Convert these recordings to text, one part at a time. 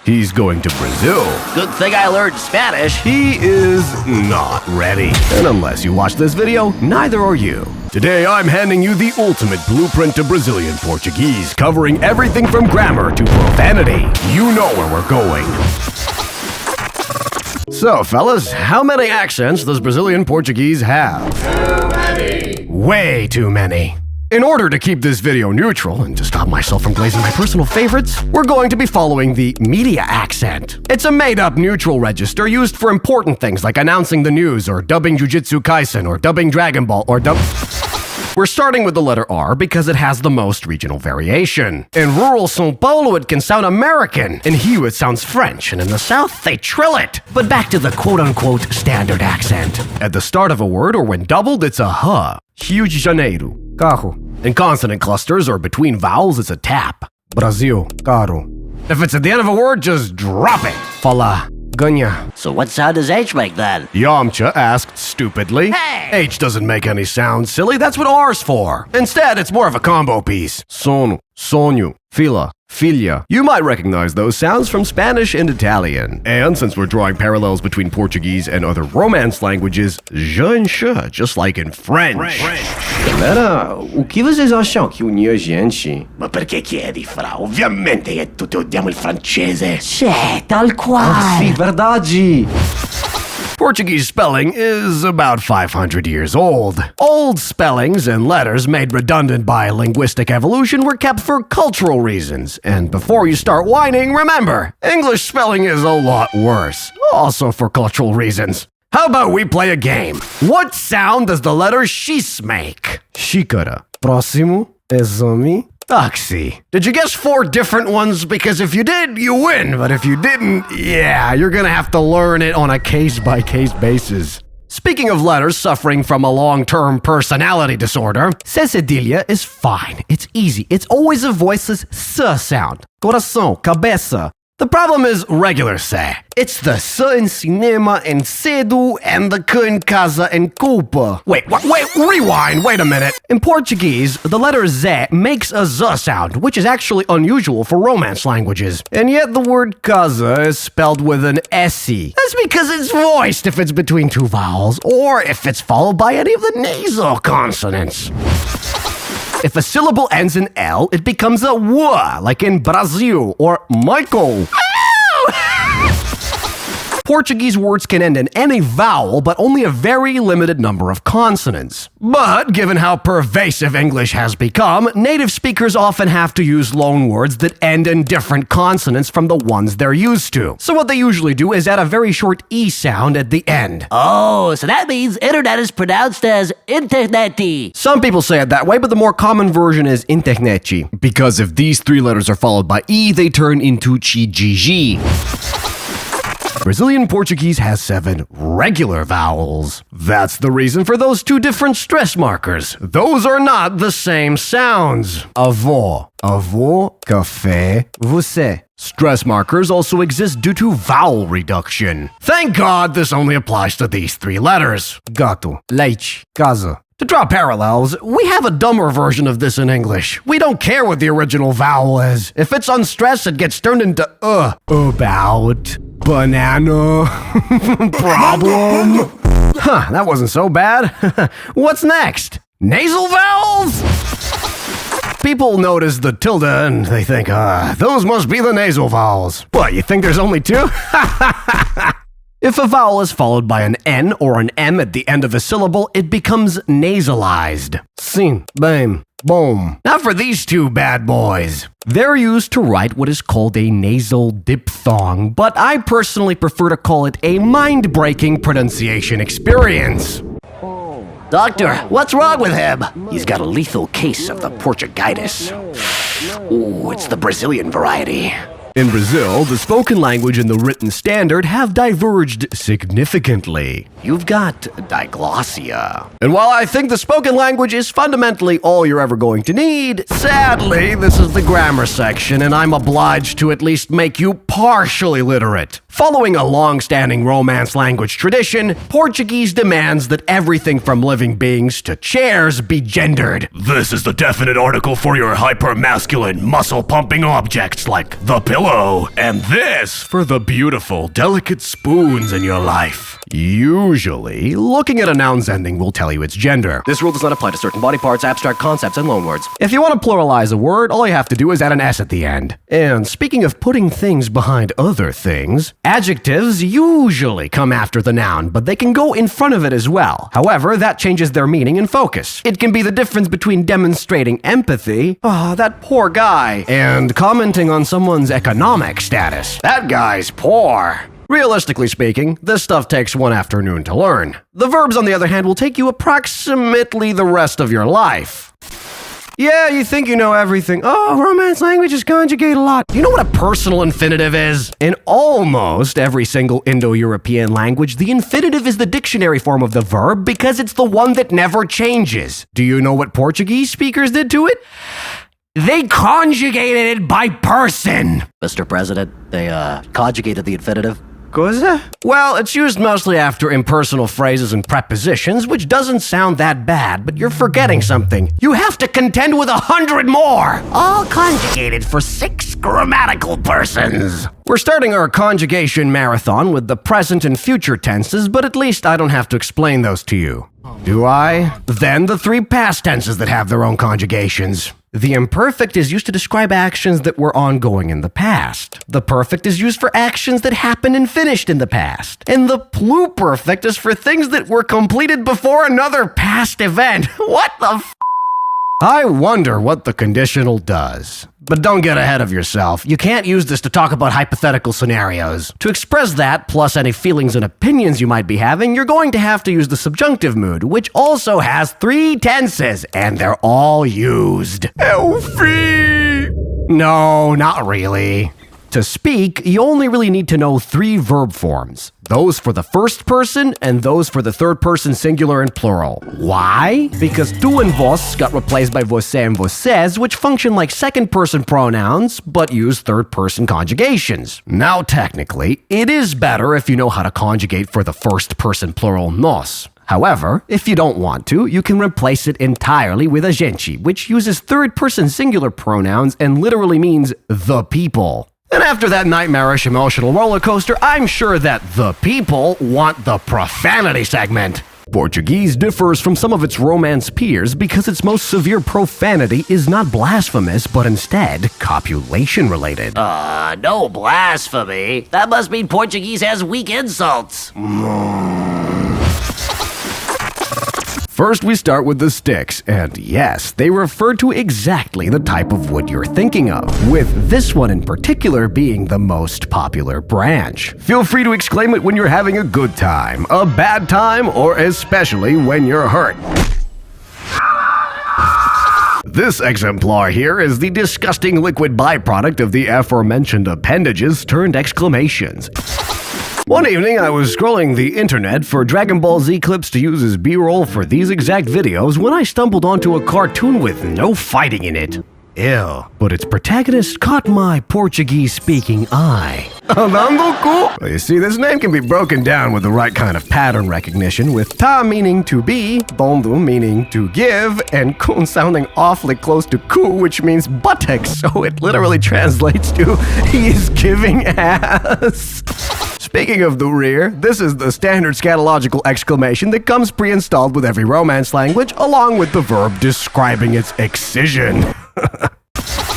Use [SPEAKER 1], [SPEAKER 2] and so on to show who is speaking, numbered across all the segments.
[SPEAKER 1] He's going to Brazil.
[SPEAKER 2] Good thing I learned Spanish.
[SPEAKER 1] He is not ready. And unless you watch this video, neither are you. Today I'm handing you the ultimate blueprint to Brazilian Portuguese, covering everything from grammar to profanity. You know where we're going. So, fellas, how many accents does Brazilian Portuguese have?
[SPEAKER 3] Too many.
[SPEAKER 1] Way too many. In order to keep this video neutral and to stop myself from glazing my personal favorites, we're going to be following the media accent. It's a made-up neutral register used for important things like announcing the news or dubbing Jujutsu Kaisen or dubbing Dragon Ball or We're starting with the letter R because it has the most regional variation. In rural São Paulo, it can sound American. In Rio, it sounds French, and in the South, they trill it. But back to the quote-unquote standard accent. At the start of a word or when doubled, it's a H. Rio de Janeiro, carro. In consonant clusters or between vowels, it's a tap. Brasil, caro. If it's at the end of a word, just drop it. Fala, ganha.
[SPEAKER 2] So what sound does H make then?
[SPEAKER 1] Yamcha asked stupidly.
[SPEAKER 2] Hey!
[SPEAKER 1] H doesn't make any sound, silly. That's what R's for. Instead, it's more of a combo piece. Sono, sonho, fila, filha. You might recognize those sounds from Spanish and Italian. And since we're drawing parallels between Portuguese and other Romance languages, je and che, just like in French.
[SPEAKER 4] Galera, o que vocês acham que unia a gente?
[SPEAKER 3] Ma perché chiedi, fra? Ovviamente che tutti odiamo il francese.
[SPEAKER 2] Tal qual.
[SPEAKER 4] Sì, verdade!
[SPEAKER 1] Portuguese spelling is about 500 years old. Old spellings and letters made redundant by linguistic evolution were kept for cultural reasons. And before you start whining, remember, English spelling is a lot worse, also for cultural reasons. How about we play a game? What sound does the letter xis make? Xícara. Próximo. Exame. Taxi. Did you guess 4 different ones? Because if you did, you win. But if you didn't, yeah, you're gonna have to learn it on a case-by-case basis. Speaking of letters suffering from a long-term personality disorder, cedilha is fine. It's easy. It's always a voiceless S sound. Coração, cabeça. The problem is regular se. It's the S in cinema and cedo and the K in casa and culpa. Wait, rewind, wait a minute. In Portuguese, the letter Z makes a Z sound, which is actually unusual for Romance languages. And yet the word casa is spelled with an S-E. That's because it's voiced if it's between 2 vowels, or if it's followed by any of the nasal consonants. If a syllable ends in L, it becomes a W, like in Brasil or Michael. Portuguese words can end in any vowel, but only a very limited number of consonants. But given how pervasive English has become, native speakers often have to use loan words that end in different consonants from the ones they're used to. So what they usually do is add a very short E sound at the end.
[SPEAKER 2] Oh, so that means internet is pronounced as interneti.
[SPEAKER 1] Some people say it that way, but the more common version is interneti. Because if these 3 letters are followed by E, they turn into chi-ji-ji. Brazilian Portuguese has 7 regular vowels. That's the reason for those 2 different stress markers. Those are not the same sounds. Avó, café, você. Stress markers also exist due to vowel reduction. Thank God this only applies to these 3 letters. Gato, leite, casa. To draw parallels, we have a dumber version of this in English. We don't care what the original vowel is. If it's unstressed, it gets turned into about, banana, problem. Huh, that wasn't so bad. What's next? Nasal vowels? People notice the tilde and they think, those must be the nasal vowels. What, you think there's only 2? If a vowel is followed by an N or an M at the end of a syllable, it becomes nasalized. Sim, bem, bom. Now for these 2 bad boys. They're used to write what is called a nasal diphthong, but I personally prefer to call it a mind-breaking pronunciation experience.
[SPEAKER 2] Doctor, what's wrong with him? He's got a lethal case of the Portuguese.
[SPEAKER 3] Ooh, it's the Brazilian variety.
[SPEAKER 1] In Brazil, the spoken language and the written standard have diverged significantly. You've got diglossia. And while I think the spoken language is fundamentally all you're ever going to need, sadly, this is the grammar section, and I'm obliged to at least make you partially literate. Following a long-standing Romance language tradition, Portuguese demands that everything from living beings to chairs be gendered.
[SPEAKER 3] This is the definite article for your hyper-masculine, muscle-pumping objects like the pillow. And this for the beautiful, delicate spoons in your life.
[SPEAKER 1] Usually, looking at a noun's ending will tell you its gender.
[SPEAKER 4] This rule does not apply to certain body parts, abstract concepts, and loanwords.
[SPEAKER 1] If you want to pluralize a word, all you have to do is add an S at the end. And speaking of putting things behind other things, adjectives usually come after the noun, but they can go in front of it as well. However, that changes their meaning and focus. It can be the difference between demonstrating empathy, oh, that poor guy, and commenting on someone's economic status. That guy's poor. Realistically speaking, this stuff takes one afternoon to learn. The verbs, on the other hand, will take you approximately the rest of your life. Yeah, you think you know everything. Oh, Romance languages conjugate a lot. You know what a personal infinitive is? In almost every single Indo-European language, the infinitive is the dictionary form of the verb because it's the one that never changes. Do you know what Portuguese speakers did to it? They conjugated it by person.
[SPEAKER 2] Mr. President, they conjugated the infinitive.
[SPEAKER 1] Cosa? Well, it's used mostly after impersonal phrases and prepositions, which doesn't sound that bad, but you're forgetting something. You have to contend with 100 more, all conjugated for 6 grammatical persons. We're starting our conjugation marathon with the present and future tenses, but at least I don't have to explain those to you. Do I? Then the 3 past tenses that have their own conjugations. The imperfect is used to describe actions that were ongoing in the past. The perfect is used for actions that happened and finished in the past. And the pluperfect is for things that were completed before another past event. What the f***? I wonder what the conditional does. But don't get ahead of yourself. You can't use this to talk about hypothetical scenarios. To express that, plus any feelings and opinions you might be having, you're going to have to use the subjunctive mood, which also has 3 tenses, and they're all used. Elfie! No, not really. To speak, you only really need to know 3 verb forms. Those for the first person and those for the third person singular and plural. Why? Because tu and vos got replaced by você and vocês, which function like second person pronouns, but use third person conjugations. Now technically, it is better if you know how to conjugate for the first person plural nós. However, if you don't want to, you can replace it entirely with a gente, which uses third person singular pronouns and literally means the people. And after that nightmarish emotional roller coaster, I'm sure that the people want the profanity segment. Portuguese differs from some of its Romance peers because its most severe profanity is not blasphemous, but instead copulation related.
[SPEAKER 2] No blasphemy. That must mean Portuguese has weak insults.
[SPEAKER 1] First, we start with the sticks, and yes, they refer to exactly the type of wood you're thinking of, with this one in particular being the most popular branch. Feel free to exclaim it when you're having a good time, a bad time, or especially when you're hurt. This exemplar here is the disgusting liquid byproduct of the aforementioned appendages turned exclamations. One evening, I was scrolling the internet for Dragon Ball Z clips to use as B-roll for these exact videos when I stumbled onto a cartoon with no fighting in it. Ew. But its protagonist caught my Portuguese-speaking eye. Tadano-kun? You see, this name can be broken down with the right kind of pattern recognition, with ta meaning to be, bondo meaning to give, and kun sounding awfully close to ku, which means buttocks, so it literally translates to he is giving ass. Speaking of the rear, this is the standard scatological exclamation that comes pre-installed with every Romance language, along with the verb describing its excision.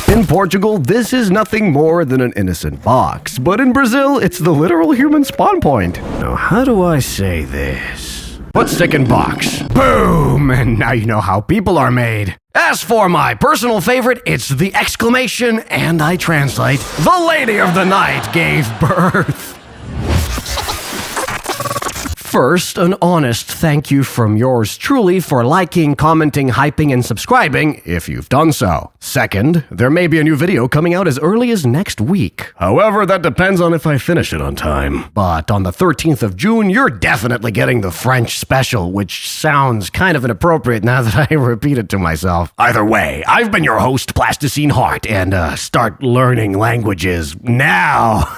[SPEAKER 1] In Portugal, this is nothing more than an innocent box, but in Brazil, it's the literal human spawn point. Now, how do I say this? Put stick in box. Boom! And now you know how people are made. As for my personal favorite, it's the exclamation, and I translate, the lady of the night gave birth. First, an honest thank you from yours truly for liking, commenting, hyping, and subscribing, if you've done so. Second, there may be a new video coming out as early as next week. However, that depends on if I finish it on time. But on the 13th of June, you're definitely getting the French special, which sounds kind of inappropriate now that I repeat it to myself. Either way, I've been your host, Plasticine Heart, and start learning languages now.